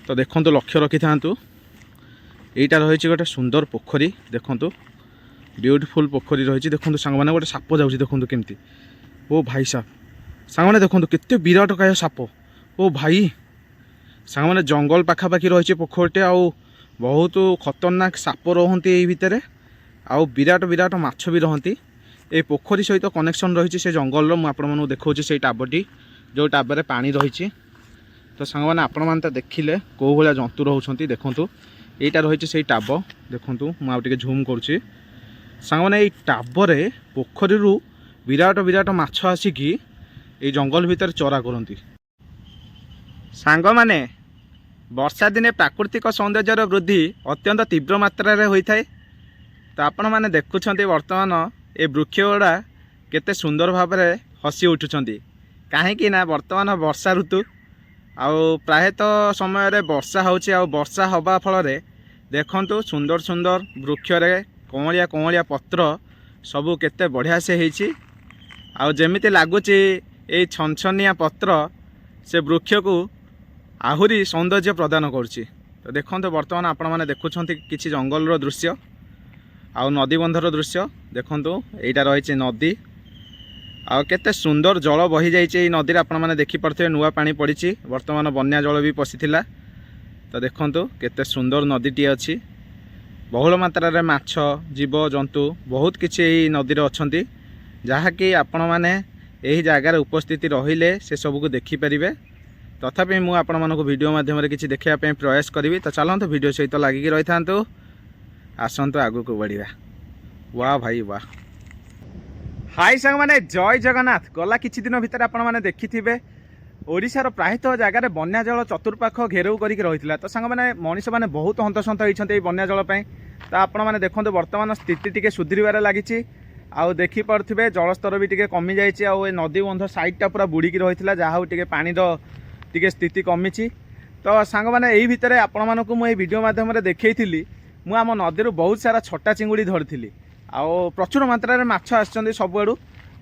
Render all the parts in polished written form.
तो देखो लक्ष्य रखी था यहीटा रही गोटे सुंदर पोखरी देखु ब्यूटीफुल पोखरी रही देखो सांग मैंने गोटे साप जाऊँगी देखो केमती ओ भाई साहब सांग मैंने देखो केते विराट काय साप ओ भाई सांग मैंने जंगल पाखापाखि रही पोखरीटे आउ बहुत खतरनाक साप रहती यही भितर आउ विराट विराट माछ भी रहती ए पोखरी सहित कनेक्शन रही से जंगल मुझे देखा से टाबटी जो टाबर पानी रही तो सांग मैंने आपण मैंने देखिले कौ भाया जंतु रोचे देखूँ यहीटा रही से टाब देखूँ मुझे झूम करुँची सांग मैंने टाबर पोखरी विराट विराट माछ आसिकी ये जंगल भितर चरा करती सांग मैंने वर्षा दिने प्राकृतिक सौंदर्यर वृद्धि अत्यंत तीव्र मात्रा रे होता है तो आपण मैंने देखुं वर्तमान ये वृक्ष गुड़ा केते सुंदर भाव में हसी उठुंट कहीं वर्तमान वर्षा ऋतु आउ प्रायतः समय वर्षा वर्षा हवा फल देखु सुंदर सुंदर वृक्ष कमलिया कमलिया पत्र सबू केते बढ़िया से होती आउे लगुच ये छनछनिया पत्र से वृक्ष को आहुरी सौंदर्य प्रदान करुच्ची तो देखो बर्तमान आपण मैंने देखुं कि जंगल दृश्य आउ नदी बंधर दृश्य देखु यहीटा रही नदी आउ केते सुंदर जल बही जाइए नदी आपण मैंने देखिपे नुआ पानी पड़ी वर्तमान बन्या जल भी पशिला तो देखु केते सुंदर नदीटी अच्छी बहुल मात्रा रे माछ जीव जंतु बहुत किसी नदी अच्छा जहाँकि आपण मैंने यही जगार उपस्थिति रहिले से सबको देखिपारे तथापि मुझे आपण मानक वीडियो माध्यम किसी देखापी प्रयास करी तो चलते वीडियो सहित लगिकी रही था आसतु आगु को बढ़िया वाह भाई वाह हाय सांग मैंने जय जगन्नाथ गला किछि दिन भितर आपण मैंने देखिथिबे ओडिशार प्रायतः जगार बन्या जल चतुर्पाख घेराव करके रही तो सांग मैंने मनीष मैंने बहुत हंतसंत होती बन्या जल तो आपण मैंने देखो वर्तमान स्थिति टी सुधरबार लगी आउ देखी पारे जलस्तर भी टी कमी जाइए आउ नदी बंध साइडटा पूरा बुड़ीकी रही जहाँ टी पानी टी स्थिति कमी तो सांग मैंने यही भितर आपण मानक मुझे वीडियो मध्यम देखी मु आम नदी बहुत सारा छोटा चिंगुड़ी धरी आउ प्रचुर मात्रा रे माछ आछन सबुआड़ू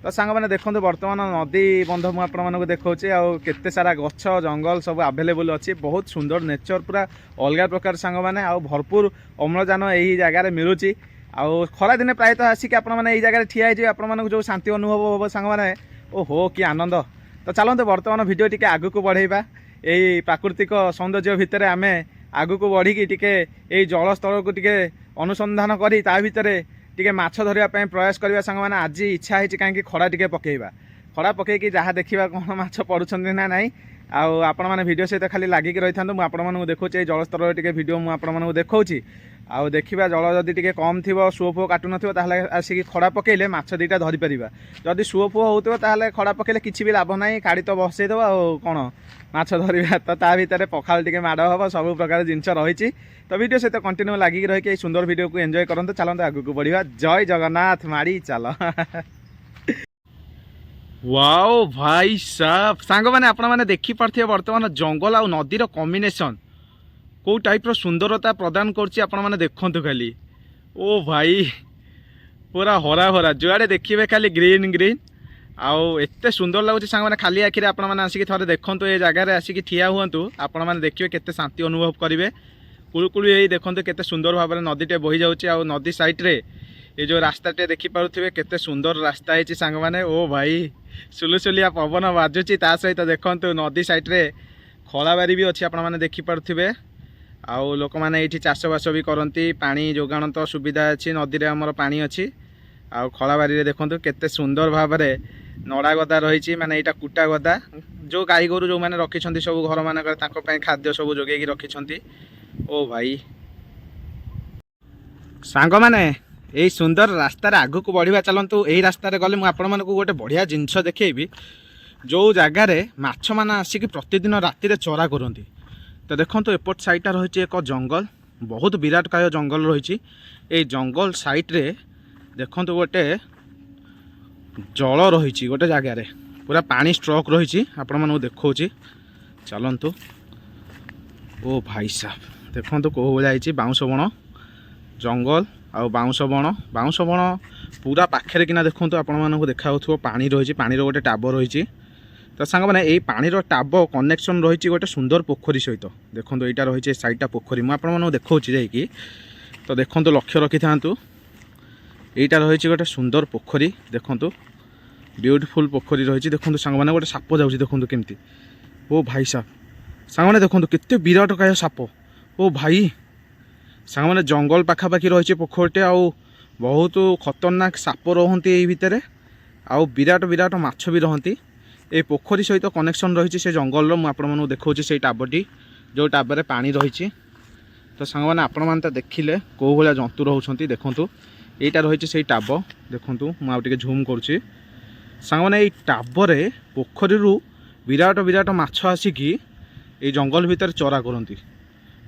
तो सांग मैंने देखो वर्तमान नदी बंध मुझे आपण मानक देखा आउ केते सारा गछ जंगल सब आवेलेबल अच्छी बहुत सुंदर नेचर पूरा अलग प्रकार सांग मैंने आउ भरपूर अम्लजान यही जगार मिलूँ आउ खरा दिने प्रायतः आसिक आपण मैंने जगह ठिया हो आपण मानक जो शांति अनुभव हम सांग मैंने ओहो कि आनंद तो चलते वर्तमान वीडियो टी आगु को बढ़ेबा यही प्राकृतिक सौंदर्य भितर आम आगु को बढ़ी टी जलस्तर को टी अनुसंधान करी ता भितर टी माछ धरने प्रयास करवा सांग मैंने आज इच्छा है कहीं खरा टी पकेबा खरा पकईकि जहाँ देखा कौन माछ पड़ुंट ना ना आपण मैंने वीडियो सहित खाली लगिकी रही था मुझे देखा जलस्तर टी वीडियो मुझे देखा आउ देखा जल जदि टी कम थी सुओ फुओ काटू नाले आसिक खड़ा पकईले माछ दुईटा धरीपर जदि सुओ फुओ होता खड़ा पकईले किसी भी लाभ ना काढ़ी तो बसईदेव कौन माछ धरवा तो ता भितर पखाल टी माड़ हम सब प्रकार जिनस रही तो वीडियो सहित कंटिन्यू लगिकी रही सुंदर वीडियो को एंजॉय करते चलते आगू को बढ़िया जय जगन्नाथ माड़ी चल वाओ भाई साहब सांग मैंने आपण मैंने देखी पार्थिबे वर्तमान जंगल आउ नदीर कॉम्बिनेशन कौ टाइप सुंदरता प्रदान कर देखु खाली ओ भाई पूरा हरा हरा जुआड़े देखिए खाली ग्रीन ग्रीन आउ एते सुंदर लगुच सांग मैंने खाली आखिरे आपण मैंने आसिक थोड़े देखु ये जगार आसिक ठिया हुआ आपण मैंने देखिए केते शांति अनुभव करेंगे कुलकुल यही देखते केते सुंदर भाव में नदीटे बही जाऊँगी आउ नदी साइड्रे ये जो रास्ताटे देखिपे केते सुंदर रास्ता है सांग मैंने ओ भाई सुलुसुलिया पवन बाजुची ता सहित देखु नदी साइड्रे खलाबारी भी अच्छी आपने देखिपे आउ लोक मैंने ये चाषबास भी करती पानी जोगाण तो सुविधा अच्छी नदी में आमर पानी अच्छी आउ खलाबारी देखु केते सुंदर भाव में नड़ा गदा रही माने यहाँ कुटा गदा जो गाई गोरु जो मैंने रखी सब घर मानक खाद्य सब जोगे रखी ओ भाई सांग मैंने यही सुंदर रास्तार आग को बढ़िया चलतु यही रास्तार गले मुझे गोटे बढ़िया जिनस देखी जो जगार माछ मैंने आसिक प्रतिदिन राति चरा करती तो देखो एपट साइडटा रही एक जंगल बहुत विराट काय जंगल रही ये जंगल साइड्रे देखो गोटे जल रही गोटे जगार पूरा पानी स्ट्रोक रही आपण देखा चलतु ओ भाई साहब देखो कौ भाई बाउंश बण जंगल आउ बाउंश बण पूरा पाखे किना देखो आपण देखा पानी रही पानी गोटे टाबर रही तो सांग मैंने यही पानीर टाब कनेक्शन रही गोटे सुंदर पोखरी सहित देखो यहाँ रही साइडटा पोखरी मुझे देखा जाकि तो देखो लक्ष्य रखी था यहाँ रही गोटे सुंदर पोखरी देखो ब्यूटीफुल पोखरी रही देखो सांग मैंने गोटे साप जाऊँगी देखो केमती ओ भाई साहब सांग मैंने देखो केते विराट काय साप ओ भाई सांग मैंने जंगल पाखापाखि रही पोखरटे आउ बहुत खतरनाक साप रहती यही भितर आउ विराट विराट माछ भी रहती ए पोखरी सहित कनेक्शन रही से जंगल मुझे देखा से टाबटी जो टाबर पानी रही तो सांग मैंने आपण मैंने देखिले कौ भाया जंतु रोचे देखूँ यहाँ रही से टाब देखूँ मुझे झूम करुँची सांग मैंने टाबर पोखरी विराट विराट माछ आसिकी ये जंगल भितर चरा करती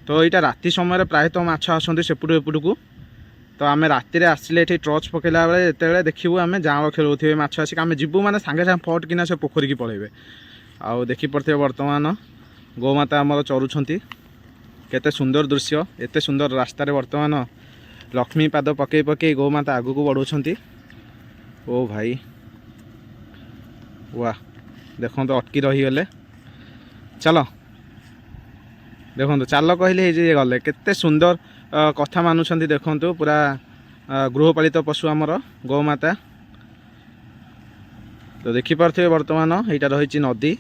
तो यहाँ राति समय प्रायतः माछ आसते सेपटू एपट को तो आम राति आसिले ये टर्च पकड़ा बेले जिते देखू आम जाँल खेलुवे माछ आसिक आम जीवु मैंने सांगे सांगे फट किना से पोखरी की पलैबे आउ देखिपे बर्तमान गोमाता आमर चरुंच केते सुंदर दृश्य एते सुंदर रास्तार बर्तमान लक्ष्मी पाद पकई पकई गोमाता आगू को बढ़ाऊँ ओ भाई वाह देखो तो अटकी रहीगले चलो देखो चाल कहले गले केते सुंदर कथा मानुंट देखो पूरा गृहपालित पशु आमर गोमाता तो देखिपे बर्तमान यहाँ रही नदी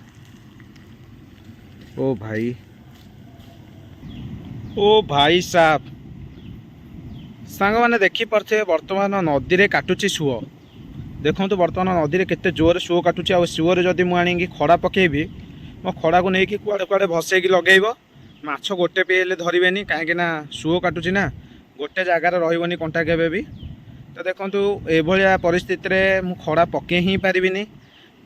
ओ भाई साहब सांग मैंने देखिपे बर्तमान नदी रे काटुची सुओ देखो बर्तमान नदी में केते जोर सुओ काटुची आ सुओर जदि मुझे खड़ा पकेबी मो खड़ा को लेकिन कुआड़े कुआड़े भसैकी लगेब माछ गोटे पीले धरबेनि कहीं सुओ काटुची ना गोटे जगार रही कंटा केबे भी तो देखो ये परिस्थिति रे मु खड़ा पकई ही पारिनी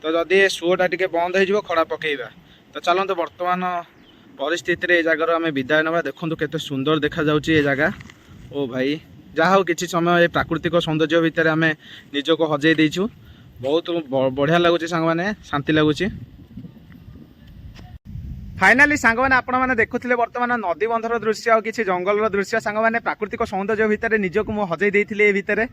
तो जदि सुओटा टी बंद हो खड़ा पकेबा तो चलते बर्तमान परिस्थिति रे जगार आम विदाय ना देखो केते सुंदर देखा जाउची ये जगह ओ भाई जहा हो किसी समय प्राकृतिक सौंदर्य भितर आम निजक हजई देचु बहुत बढ़िया लगुच सांग मैंने शांति लगुच फाइनाली सांग मैंने आपण मैंने देखुले बर्तमान नदी बंधर दृश्य और किसी जंगल दृश्य सांग मैंने प्राकृतिक सौंदर्य भितर निजक मुझे हजई देती भितर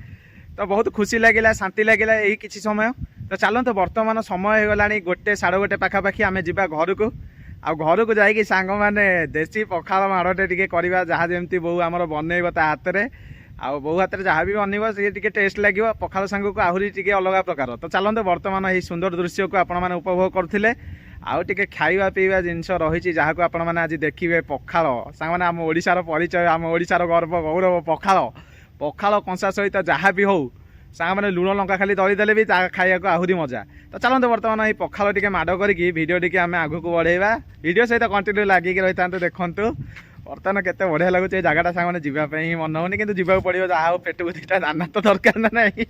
तो बहुत खुशी लगे शांति लगे यही किसी समय तो चलते बर्तमान समय हो गला गोटे 1:30 पाखापाखि आम जा घर को आ घर को जाकि सांग मैंने देसी पखाल माड़टे टी करवा जहाँ जमी बो आमर बनइब ता हाथ में आउ बो हाथ में जहाँ भी बनइब सी टे टेस्ट लगे पखाल सांग को आहरी टी अलग प्रकार तो चलते बर्तमान यही सुंदर दृश्य को आपण मैंने उपभोग करते आउ टे खाଇବା पीवा जिनस रही जहाँ को आपण मैंने आज देखिए पखाल सांग मैंने आम ओडिशार परिचय आम ओडिशार गर्व गौरव पखाल पखाल कंसा सहित जहाँ भी हो सांग मैंने लुण लंका खाली दलिदेले भी खाइया को आहरी मजा तो चलते बर्तमान ये पखाल टी माड़ करके भिडियो टी आम आगू को बढ़ेगा वीडियो सहित कंटिन्यू लगिक रही था देखु बर्तमान केते बढ़िया लगुच जगटा सांग मैंने जावाई मन होनी कि जीवा पड़ो जहाँ पेट को दुटा दाना तो दरकार ना नहीं